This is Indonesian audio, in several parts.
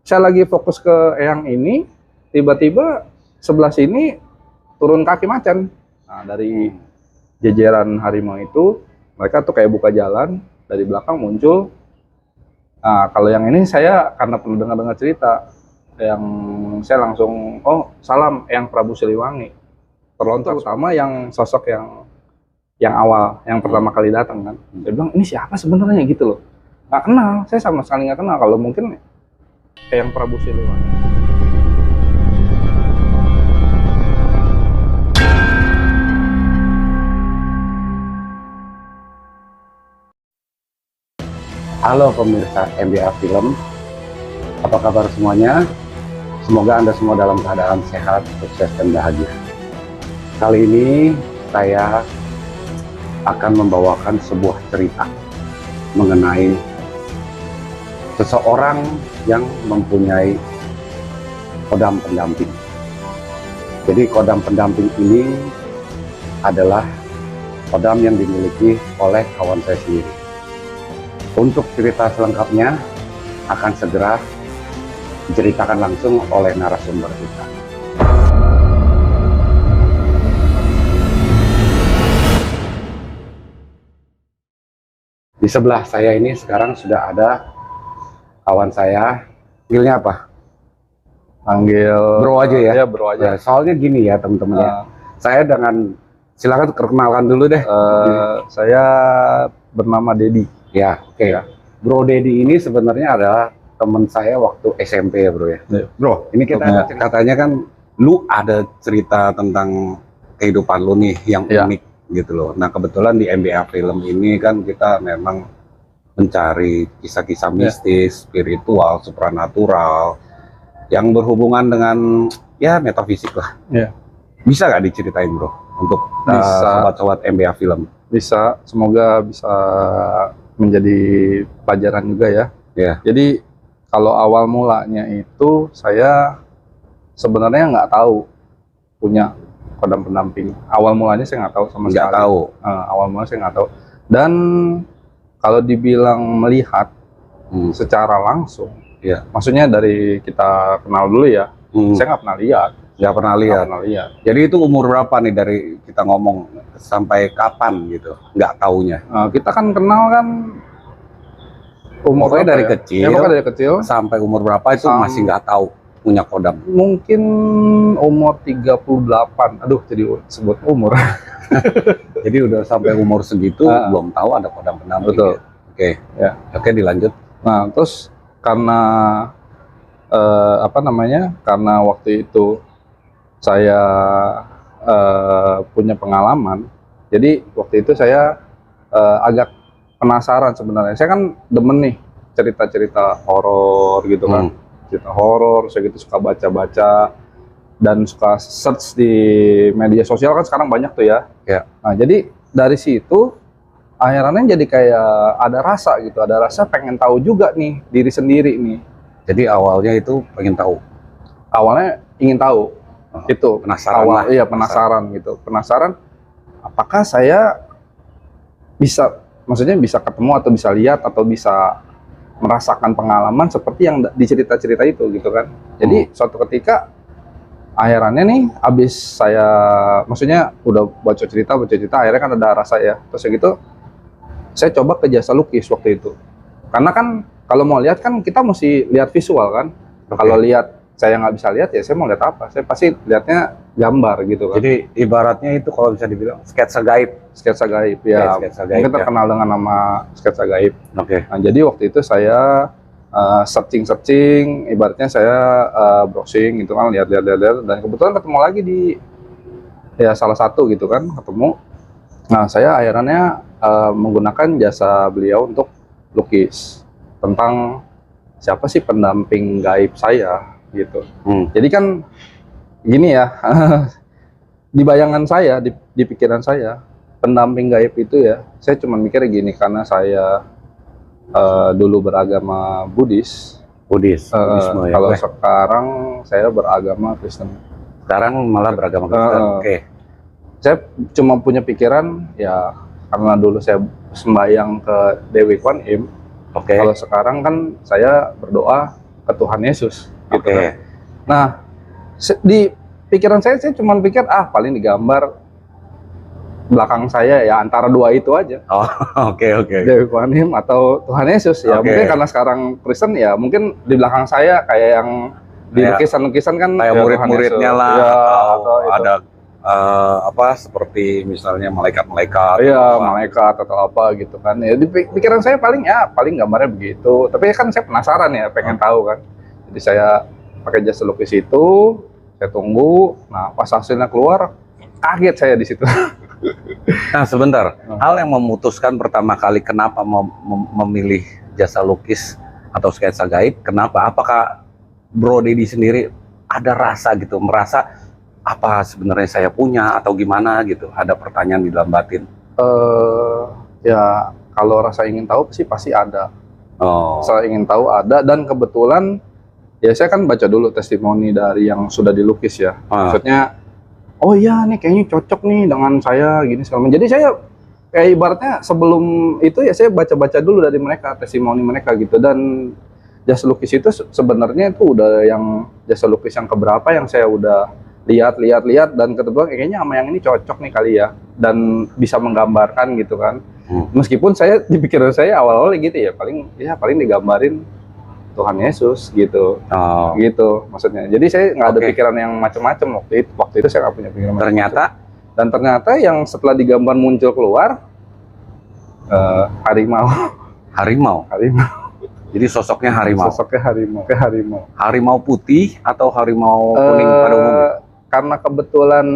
saya lagi fokus ke yang ini, tiba-tiba sebelah sini turun kaki macan. Nah, dari jejeran harimau itu, mereka tuh kayak buka jalan, dari belakang muncul. Nah, kalau yang ini saya karena pernah dengar-dengar cerita, yang saya langsung, oh salam, yang Prabu Siliwangi. Terlontar utama yang sosok yang awal, yang pertama kali datang kan. Saya bilang, ini siapa sebenarnya gitu loh. Nggak kenal, saya sama sekali nggak kenal. Kalau mungkin yang Prabu Siliwangi. Halo pemirsa MBA Film, apa kabar semuanya? Semoga Anda semua dalam keadaan sehat, sukses, dan bahagia. Kali ini saya akan membawakan sebuah cerita mengenai seseorang yang mempunyai kodam pendamping. Jadi kodam pendamping ini adalah kodam yang dimiliki oleh kawan saya sendiri. Untuk cerita selengkapnya akan segera diceritakan langsung oleh narasumber kita. Di sebelah saya ini sekarang sudah ada kawan saya, panggilnya apa? Panggil Bro aja ya? Ya, bro aja. Nah, soalnya gini ya teman-teman ya, saya silakan perkenalkan dulu deh. Saya bernama Dedi. Ya, oke. Bro Dedi ini sebenarnya adalah teman saya waktu SMP ya bro ya. Bro, ini kita katanya kan lu ada cerita tentang kehidupan lu nih yang unik gitu loh. Nah kebetulan di MBA Film ini kan kita memang mencari kisah-kisah mistis, spiritual, supranatural yang berhubungan dengan ya metafisik lah. Bisa nggak diceritain bro untuk sobat-sobat MBA Film? Bisa, semoga bisa menjadi pelajaran juga ya. Jadi kalau awal mulanya itu saya sebenarnya nggak tahu punya kodam pendamping. Awal mulanya saya nggak tahu sama sekali. Awal mulanya saya nggak tahu. Dan kalau dibilang melihat secara langsung, maksudnya dari kita kenal dulu ya, saya nggak pernah lihat. Nggak pernah lihat. Jadi itu umur berapa nih dari kita ngomong sampai kapan gitu? Nggak taunya. Kita kan kenal kan umurnya dari kecil. Ya, pokoknya dari kecil. Sampai umur berapa itu masih nggak tahu punya kodam? Mungkin umur 38. Aduh, jadi sebut umur. Jadi udah sampai umur segitu belum tahu ada kodam pendamping. Betul. Ya. Oke, dilanjut. Nah, terus karena karena waktu itu saya punya pengalaman, jadi waktu itu saya agak penasaran sebenarnya. Saya kan demen nih cerita-cerita horor gitu kan, cerita horor. Saya gitu suka baca-baca dan suka search di media sosial kan sekarang banyak tuh ya. Nah jadi dari situ akhirnya jadi kayak ada rasa gitu, ada rasa pengen tahu juga nih diri sendiri nih. Jadi awalnya itu pengen tahu. Awalnya ingin tahu. Itu penasaran. Iya, penasaran gitu. Penasaran apakah saya bisa, maksudnya bisa ketemu atau bisa lihat atau bisa merasakan pengalaman seperti yang di cerita-cerita itu gitu kan. Jadi suatu ketika akhirnya nih abis saya, maksudnya udah baca cerita akhirnya kan ada rasa ya. Terus gitu saya coba ke jasa lukis waktu itu. Karena kan kalau mau lihat kan kita mesti lihat visual kan. Kalau lihat saya nggak bisa lihat ya saya mau lihat apa? Saya pasti lihatnya gambar gitu kan. Jadi ibaratnya itu kalau bisa dibilang sketsa gaib. Sketsa gaib ya. Mungkin terkenal dengan nama sketsa gaib. Nah, jadi waktu itu saya searching, ibaratnya saya browsing gitu kan, lihat dan kebetulan ketemu lagi di ya salah satu gitu kan, ketemu. Nah, saya akhirnya menggunakan jasa beliau untuk lukis tentang siapa sih pendamping gaib saya gitu. Jadi kan gini ya, di bayangan saya, di pikiran saya, pendamping gaib itu ya, saya cuma mikir gini, karena saya dulu beragama Buddhis. Buddhisme ya. Kalau sekarang saya beragama Kristen. Sekarang malah beragama Kristen. Saya cuma punya pikiran ya, karena dulu saya sembahyang ke Dewi Kwan Im. Kalau sekarang kan saya berdoa ke Tuhan Yesus gitu Oke. kan. Nah, di pikiran saya cuma pikir paling digambar belakang saya ya antara dua itu aja. Oh, oke. Dewi Kuanim atau Tuhan Yesus ya. Oke. Mungkin karena sekarang Kristen ya mungkin di belakang saya kayak yang di Kayak- lukisan-lukisan kan Kayak ya murid-muridnya Tuhan lah, Yesus. Ya, atau itu. ada apa seperti misalnya malaikat-malaikat. Iya, atau apa. malaikat atau apa gitu kan. Ya di pikiran saya paling gambarnya begitu. Tapi kan saya penasaran ya, pengen tahu kan. Jadi saya pakai jasa lukis itu, saya tunggu. Nah, pas hasilnya keluar, kaget saya di situ. Nah, sebentar. Hal yang memutuskan pertama kali kenapa memilih jasa lukis atau sketsa gaib, kenapa? Apakah Bro Dedi sendiri ada rasa gitu, merasa apa sebenarnya saya punya atau gimana gitu? Ada pertanyaan di dalam batin. Ya kalau rasa ingin tahu sih pasti ada. Oh. Saya ingin tahu ada, dan kebetulan ya saya kan baca dulu testimoni dari yang sudah dilukis ya. Maksudnya, oh iya nih kayaknya cocok nih dengan saya gini segala macam. Jadi saya kayak ibaratnya sebelum itu ya saya baca-baca dulu dari mereka, testimoni mereka gitu. Dan jasa lukis itu sebenarnya itu udah yang jasa lukis yang keberapa yang saya udah lihat dan kebetulan kayaknya sama yang ini cocok nih kali ya, dan bisa menggambarkan gitu kan. Meskipun saya di pikiran saya awal-awal gitu ya paling digambarin Tuhan Yesus gitu. Gitu maksudnya. Jadi saya nggak ada pikiran yang macam-macam waktu itu saya nggak punya pikiran macam-macam. Ternyata yang setelah digambar muncul keluar harimau. Jadi sosoknya harimau. Harimau. Harimau putih atau harimau kuning pada umumnya? Karena kebetulan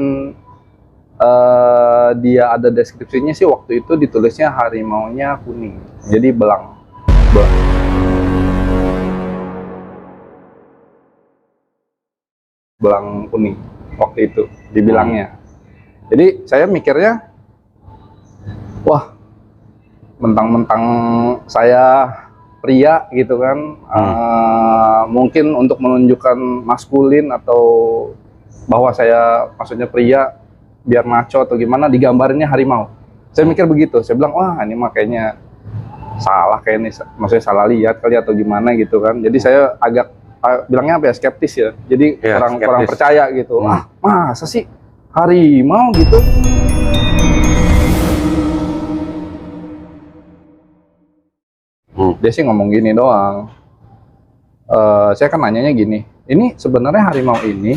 dia ada deskripsinya sih waktu itu ditulisnya harimaunya kuning. Jadi belang. Belang kuning waktu itu dibilangnya. Jadi saya mikirnya, wah, mentang-mentang saya pria gitu kan, mungkin untuk menunjukkan maskulin atau bahwa saya maksudnya pria biar maco atau gimana, digambarinnya harimau. Saya mikir begitu. Saya bilang, wah ini mah kayaknya salah, kayaknya maksudnya salah lihat kali atau gimana gitu kan. Jadi saya agak bilangnya apa ya, skeptis ya. Jadi kurang percaya gitu. Masa sih harimau gitu? Dia sih ngomong gini doang. Saya kan nanyanya gini, ini sebenarnya harimau ini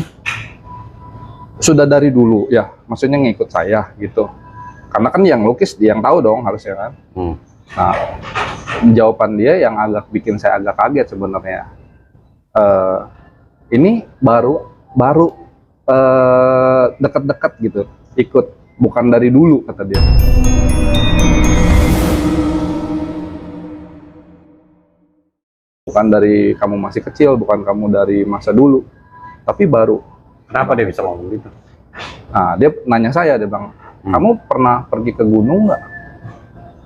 sudah dari dulu ya, maksudnya ngikut saya gitu. Karena kan yang lukis dia yang tahu dong harusnya kan. Nah, jawaban dia yang agak bikin saya agak kaget sebenarnya. Ini baru dekat-dekat gitu, ikut, bukan dari dulu kata dia. Bukan dari kamu masih kecil, bukan kamu dari masa dulu, tapi baru. Kenapa dia bisa ngomong gitu? Nah, dia nanya saya, dia bilang, kamu pernah pergi ke gunung nggak?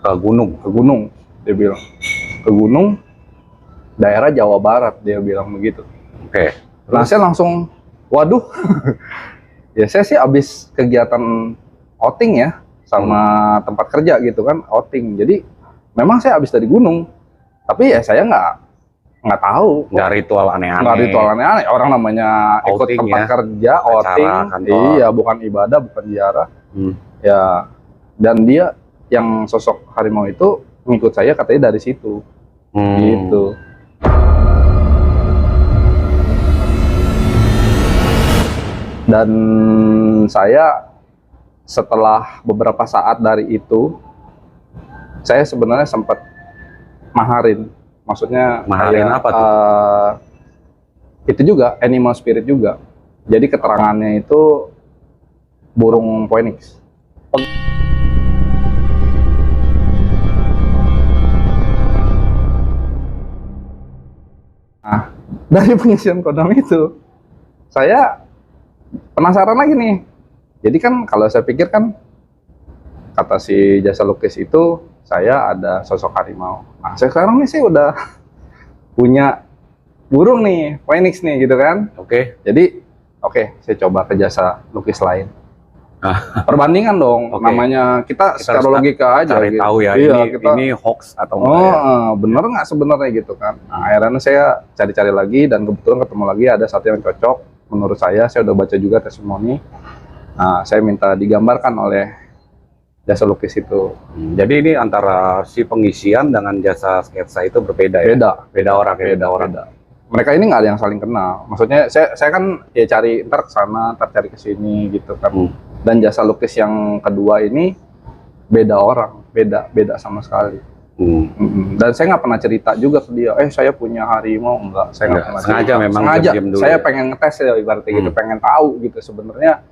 Ke gunung, dia bilang. Ke gunung, daerah Jawa Barat, dia bilang begitu. Oke. Nah, saya langsung, waduh. Ya saya sih abis kegiatan outing ya, sama tempat kerja gitu kan, outing. Jadi memang saya abis dari gunung, tapi ya saya nggak tahu. Nggak ritual aneh-aneh. Orang namanya ikut outing tempat ya, kerja, outing. Iya, bukan ibadah, bukan ziarah. Ya, dan dia yang sosok harimau itu ngikut saya katanya dari situ. Gitu. Dan saya setelah beberapa saat dari itu, saya sebenarnya sempat maharin. Maksudnya maharin apa tuh? Itu juga animal spirit juga. Jadi keterangannya itu burung phoenix. Nah, dari pengisian kodam itu, saya penasaran lagi nih. Jadi kan kalau saya pikir kan, kata si jasa lukis itu, saya ada sosok harimau. Nah, sekarang nih saya udah punya burung nih, phoenix nih gitu kan. Oke. Jadi, saya coba ke jasa lukis lain. Perbandingan dong, Oke. namanya kita secara harus logika aja cari gitu. tahu ya, Iya, ini hoax atau oh, enggak ya. bener nggak sebenarnya gitu kan. Nah, akhirnya saya cari-cari lagi dan kebetulan ketemu lagi ada satu yang cocok menurut saya udah baca juga testimoni. Nah, saya minta digambarkan oleh jasa lukis itu. Jadi ini antara si pengisian dengan jasa sketsa itu berbeda ya? Beda orang. Beda. Mereka ini nggak ada yang saling kenal. Maksudnya saya kan ya cari ntar ke sana, ntar cari ke sini gitu kan. Dan jasa lukis yang kedua ini beda orang, beda sama sekali. Dan saya nggak pernah cerita juga ke dia, saya punya harimau, enggak, saya nggak pernah sengaja cerita. memang sengaja diam dulu saya ya? pengen ngetes ya ibaratnya gitu, pengen tahu gitu sebenarnya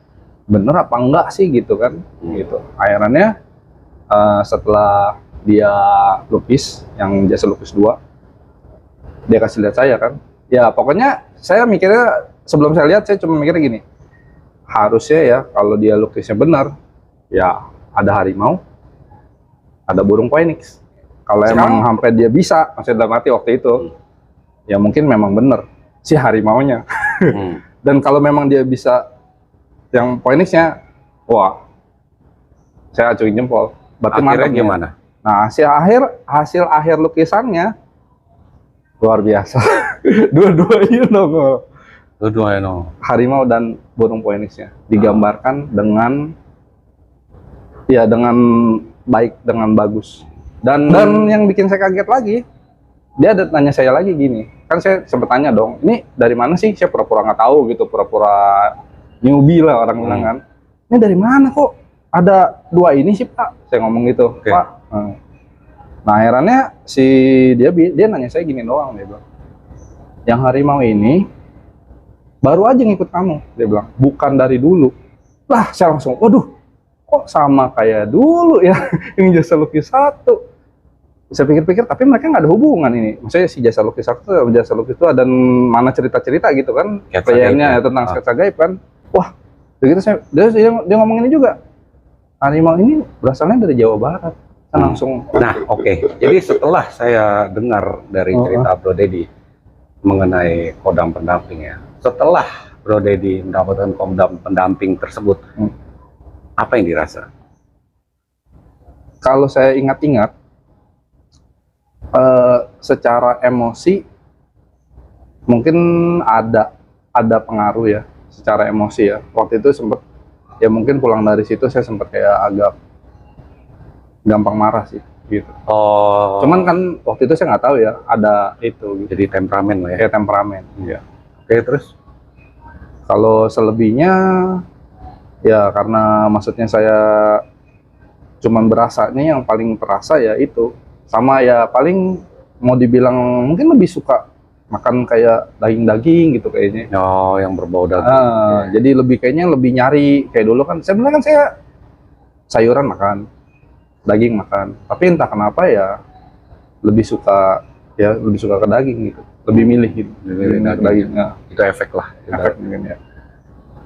bener apa enggak sih gitu kan. Gitu akhirnya setelah dia lukis yang jasa lukis 2, dia kasih lihat saya kan, ya pokoknya saya mikirnya sebelum saya lihat saya cuma mikirnya gini, harusnya ya kalau dia lukisnya benar ya ada harimau, ada burung phoenix. Kalau emang sampai dia bisa, maksudnya dalam arti waktu itu, ya mungkin memang bener si harimaunya. Dan kalau memang dia bisa yang phoenixnya, wah, saya acuin jempol. Berarti akhirnya gimana? Nah, hasil akhir lukisannya luar biasa. Dua-duanya dong. Dua-duanya Harimau dan burung phoenixnya digambarkan dengan baik, dengan bagus. Dan yang bikin saya kaget lagi, dia ada tanya saya lagi gini, kan saya sempat tanya dong, ini dari mana sih? Saya pura-pura nggak tahu gitu, pura-pura newbie lah orang bilang kan. Ini dari mana kok ada 2 ini sih Pak? Saya ngomong gitu, Pak. Nah akhirnya dia nanya saya gini doang, dia bilang, yang harimau ini baru aja ngikut kamu, dia bilang, bukan dari dulu. Lah saya langsung, waduh, kok sama kayak dulu ya, ini jasa lukis 1. Saya pikir-pikir, tapi mereka nggak ada hubungan ini. Maksudnya si jasa lukis 1 sama jasa lukis 2 dan mana cerita-cerita gitu kan, playernya ya, tentang sketsa gaib kan. Wah, begitu dia ngomong ini juga, harimau ini berasalnya dari Jawa Barat. Saya langsung. Nah, oke. Jadi setelah saya dengar dari cerita Bro Dedi mengenai kodam pendamping ya, setelah Bro Dedi mendapatkan kodam pendamping tersebut, apa yang dirasa? Kalau saya ingat-ingat, secara emosi mungkin ada pengaruh ya, secara emosi ya. Waktu itu sempat ya, mungkin pulang dari situ saya sempat kayak agak gampang marah sih gitu. Oh. Cuman kan waktu itu saya nggak tahu ya ada itu. Gitu. Jadi temperamen lah ya. Kayak temperamen. Iya. Oke, terus kalau selebihnya ya karena maksudnya saya cuman berasanya yang paling terasa ya itu, sama ya paling mau dibilang mungkin lebih suka makan kayak daging-daging gitu kayaknya. Oh, yang berbau daging. Jadi kayaknya lebih nyari kayak dulu kan. Sebenarnya kan saya sayuran makan, daging makan, tapi entah kenapa ya lebih suka ke daging gitu, lebih milih gitu, milih daging. Nah, itu efek lah. Efek mungkin ya.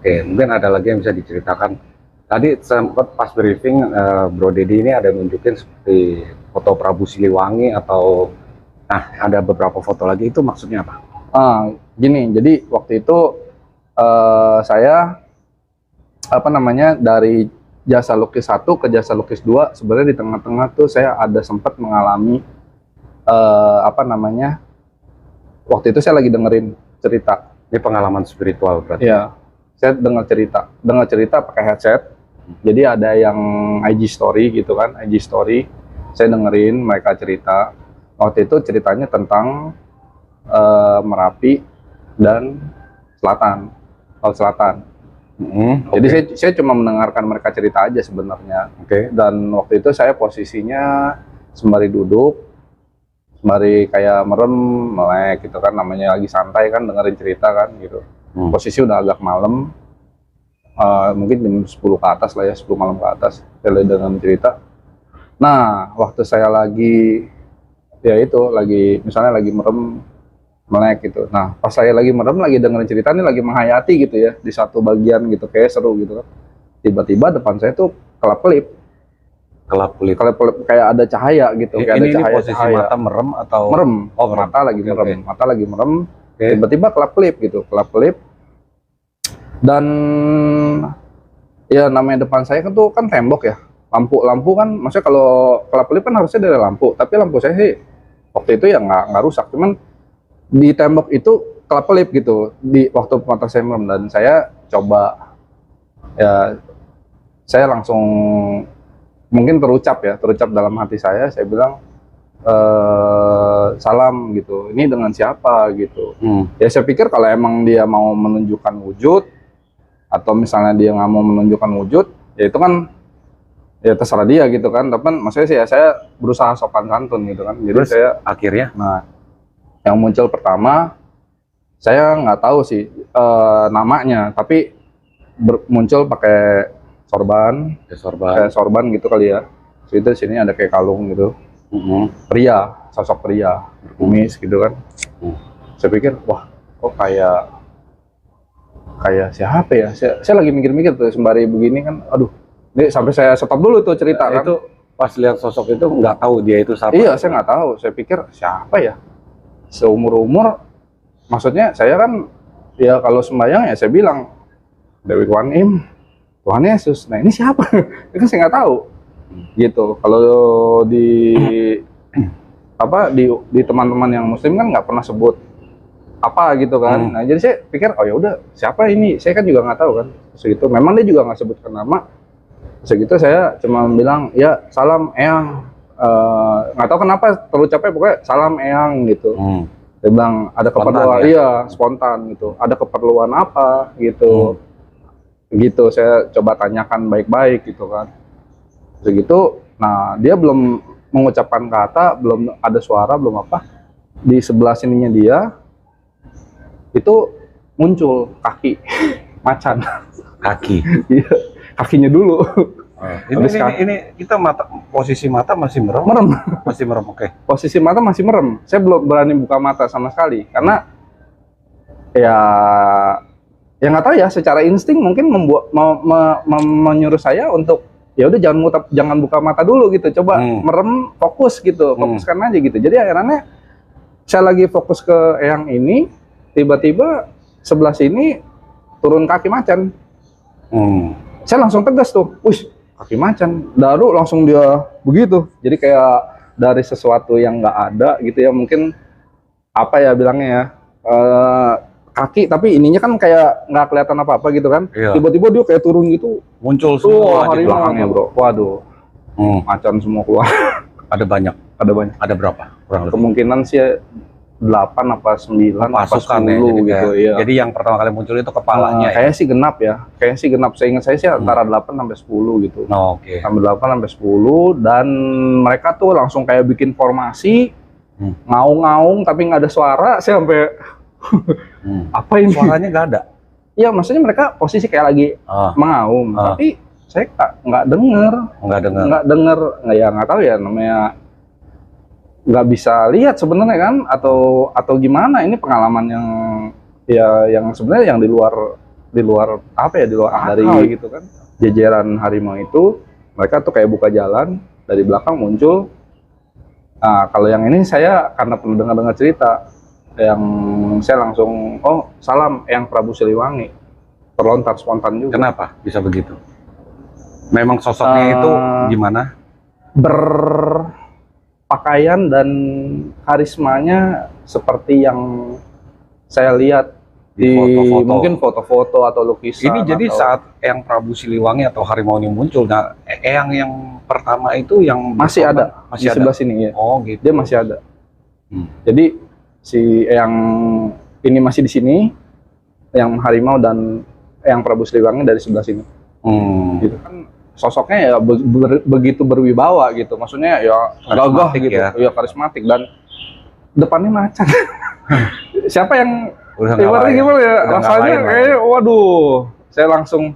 Oke, mungkin ada lagi yang bisa diceritakan. Tadi sempat pas briefing Bro Dedi ini ada nunjukin seperti foto Prabu Siliwangi atau ada beberapa foto lagi, itu maksudnya apa? Gini, jadi waktu itu saya dari jasa lukis 1 ke jasa lukis 2, sebenarnya di tengah-tengah tuh saya ada sempat mengalami waktu itu saya lagi dengerin cerita. Ini pengalaman spiritual berarti? Iya, saya dengar cerita pakai headset. Jadi ada yang IG story gitu kan, IG story. Saya dengerin mereka cerita. Waktu itu ceritanya tentang Merapi dan Laut Selatan. Jadi saya cuma mendengarkan mereka cerita aja sebenarnya. Dan waktu itu saya posisinya sembari duduk, sembari kayak merem, melek gitu kan, namanya lagi santai kan, dengerin cerita kan gitu. Posisi udah agak malam, mungkin jam 10 ke atas lah ya, 10 malam ke atas, saya lagi dengerin cerita. Nah, waktu saya lagi misalnya lagi merem, melek gitu. Nah, pas saya lagi merem, lagi dengerin cerita nih, lagi menghayati gitu ya, di satu bagian gitu, kayak seru gitu kan. Tiba-tiba depan saya tuh kelap-kelip, kayak ada cahaya gitu. Kayak ini ada cahaya, posisi mata merem atau? Merem. Oh, merem. Mata lagi merem. Tiba-tiba kelap-kelip gitu, kelap-kelip. Dan Ya namanya depan saya kan tuh kan tembok ya. Lampu kan, maksudnya kalau kelap-kelip kan harusnya dari lampu. Tapi lampu saya sih waktu itu ya nggak rusak. Cuman di tembok itu kelap-kelip gitu. Di waktu mata saya merem dan saya coba ya saya langsung mungkin terucap dalam hati saya bilang salam gitu. Ini dengan siapa gitu. Ya saya pikir kalau emang dia mau menunjukkan wujud atau misalnya dia nggak mau menunjukkan wujud, ya itu kan ya terserah dia gitu kan. Tapi maksudnya sih ya saya berusaha sopan santun gitu kan. Jadi Terus, saya akhirnya, nah yang muncul pertama saya nggak tahu sih namanya, tapi muncul pakai sorban, kayak sorban gitu kali ya. Terus itu di sini ada kayak kalung gitu. Pria, sosok pria berkumis gitu kan. Saya pikir wah kok kayak siapa ya, saya lagi mikir-mikir tuh sembari begini kan, aduh ini sampai saya stop dulu tuh cerita kan. Itu pas lihat sosok itu nggak tahu dia itu siapa? Iya, saya nggak tahu, saya pikir siapa ya, seumur-umur, maksudnya saya kan ya kalau sembahyang ya saya bilang Dewi Kwan Im, Tuhan Yesus. Nah ini siapa? Itu kan saya nggak tahu gitu. Kalau di di teman-teman yang muslim kan nggak pernah sebut apa gitu kan. Nah jadi saya pikir oh ya udah siapa ini, saya kan juga nggak tahu kan. Segitu memang dia juga nggak sebutkan nama. Segitu saya cuma bilang ya salam Eyang, nggak tahu kenapa terucapnya pokoknya salam Eyang gitu. Dia bilang ada keperluan, iya spontan gitu, ada keperluan apa gitu. Gitu saya coba tanyakan baik-baik gitu kan. Segitu, nah dia belum mengucapkan kata, belum ada suara, belum apa. Di sebelah sininya dia itu muncul kaki macan. Kaki. Iya, kakinya dulu. Ini kita posisi mata masih merem. Masih merem, oke. Posisi mata masih merem. Saya belum berani buka mata sama sekali karena ya nggak tahu ya, secara insting mungkin menyuruh saya untuk ya udah jangan buka mata dulu gitu, coba merem, fokus gitu, fokuskan aja gitu. Jadi akhirnya saya lagi fokus ke yang ini, tiba-tiba sebelah sini turun kaki macan. Saya langsung tegas tuh, wih kaki macan, daru langsung dia begitu. Jadi kayak dari sesuatu yang nggak ada gitu ya, mungkin apa ya bilangnya ya, kaki tapi ininya kan kayak nggak kelihatan apa-apa gitu kan. Tiba-tiba dia kayak turun gitu, muncul semua di belakangnya bro. Waduh, macan semua keluar. Ada banyak. Ada berapa? Kurang lebih. Kemungkinan sih 8 apa 9 pasukan apa 10 ya, gitu ya. Jadi yang pertama kali muncul itu kepalanya ya? Kayaknya sih genap ya. Kayaknya sih genap. Saya ingat saya sih antara 8 sampai 10 gitu. Oke. Sampai 8 sampai 10 dan mereka tuh langsung kayak bikin formasi, ngaung-ngaung tapi nggak ada suara. Saya sampai apa ini? Suaranya nggak ada? Iya, maksudnya mereka posisi kayak lagi mengaum, tapi saya nggak denger. Nggak denger, ya nggak tahu ya namanya, nggak bisa lihat sebenarnya kan, atau gimana. Ini pengalaman yang sebenarnya yang di luar apa ya, di luar dari gitu kan. Jejeran harimau itu mereka tuh kayak buka jalan dari belakang muncul. Nah kalau yang ini saya karena pernah dengar cerita, yang saya langsung salam Eyang Prabu Siliwangi, terlontar spontan juga. Kenapa bisa begitu? Memang sosoknya itu gimana? Berpakaian dan karismanya seperti yang saya lihat di foto-foto. Mungkin foto-foto atau lukisan. Ini jadi saat Eyang Prabu Siliwangi atau harimau ini muncul, nah Eyang yang pertama itu yang masih ada di sebelah sini ya. Oh gitu. Dia masih ada. Jadi si Eyang ini masih di sini, yang harimau dan Eyang Prabu Siliwangi dari sebelah sini. Gitu kan sosoknya ya begitu berwibawa gitu, maksudnya ya gagah gitu ya, karismatik, dan depannya macan. Siapa yang gimana ya rasanya kayak waduh, saya langsung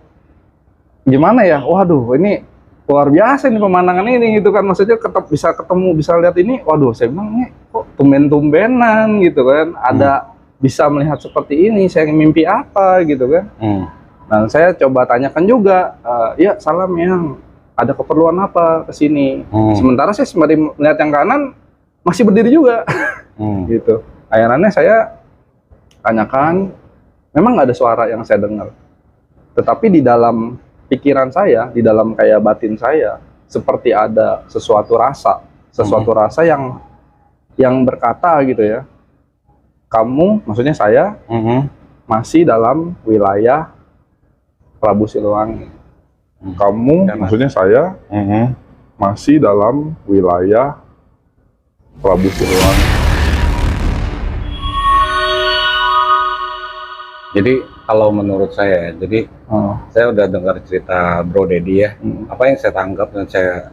gimana ya, waduh ini luar biasa nih pemandangan ini gitu kan, maksudnya bisa ketemu, bisa lihat ini, waduh saya bilang ini kok tumben-tumbenan gitu kan, ada bisa melihat seperti ini, saya mimpi apa gitu kan. Dan saya coba tanyakan juga, ya salam Yang, ada keperluan apa ke sini. Sementara saya sembari melihat yang kanan masih berdiri juga. Gitu. Akhirnya saya tanyakan, memang nggak ada suara yang saya dengar. Tetapi di dalam pikiran saya, di dalam kayak batin saya seperti ada sesuatu rasa yang berkata gitu ya, kamu, maksudnya saya masih dalam wilayah Prabu Siliwangi. Kamu, maksudnya saya masih dalam wilayah Prabu Siliwangi. Jadi kalau menurut saya, jadi saya udah dengar cerita Bro Dedi ya. Apa yang saya tangkap dan saya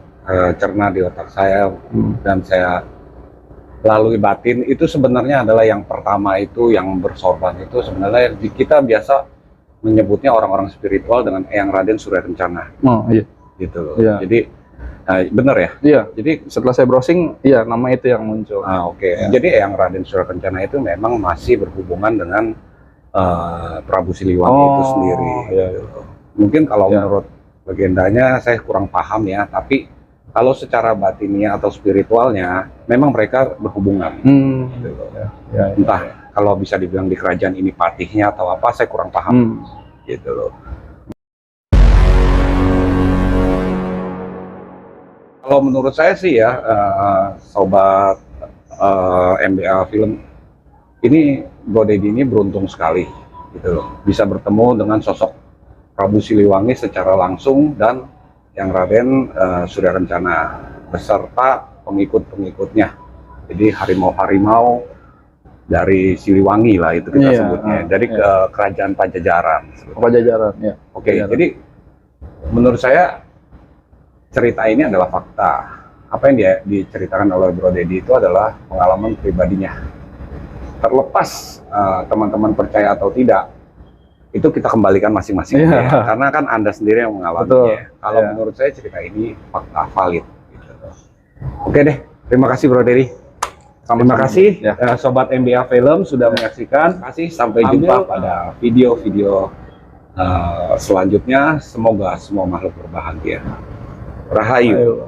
cerna di otak saya dan saya lalui batin itu sebenarnya adalah yang pertama itu yang bersorban itu sebenarnya kita biasa menyebutnya orang-orang spiritual dengan Eyang Raden Surya Kencana. Iya. Gitu loh. Iya. Jadi benar ya? Iya. Jadi Setelah saya browsing, iya nama itu yang muncul. Oke. Jadi Eyang Raden Surya Kencana itu memang masih berhubungan dengan Prabu Siliwangi itu sendiri. Iya. Mungkin kalau menurut legendanya saya kurang paham ya, tapi kalau secara batinnya atau spiritualnya memang mereka berhubungan. Gitu loh. Entah kalau bisa dibilang di kerajaan ini patihnya atau apa, saya kurang paham. Gitu loh. Kalau menurut saya sih ya, sobat MBA Film, ini Bro Dedi ini beruntung sekali, gitu loh, bisa bertemu dengan sosok Prabu Siliwangi secara langsung dan yang Raden Surya Kencana beserta pengikut-pengikutnya. Jadi harimau-harimau dari Siliwangi lah itu kita sebutnya, dari ke kerajaan Pajajaran. Pajajaran, ya. Oke, jadi menurut saya cerita ini adalah fakta. Apa yang dia diceritakan oleh Bro Dedi itu adalah pengalaman pribadinya. Terlepas teman-teman percaya atau tidak, itu kita kembalikan masing-masing ya. Karena kan Anda sendiri yang mengalaminya. Kalau menurut saya cerita ini fakta valid. Gitu. Oke deh, terima kasih Bro Dedi. Terima kasih Sobat MBA Film sudah menyaksikan. Sampai jumpa pada video-video selanjutnya. Semoga semua makhluk berbahagia. Rahayu.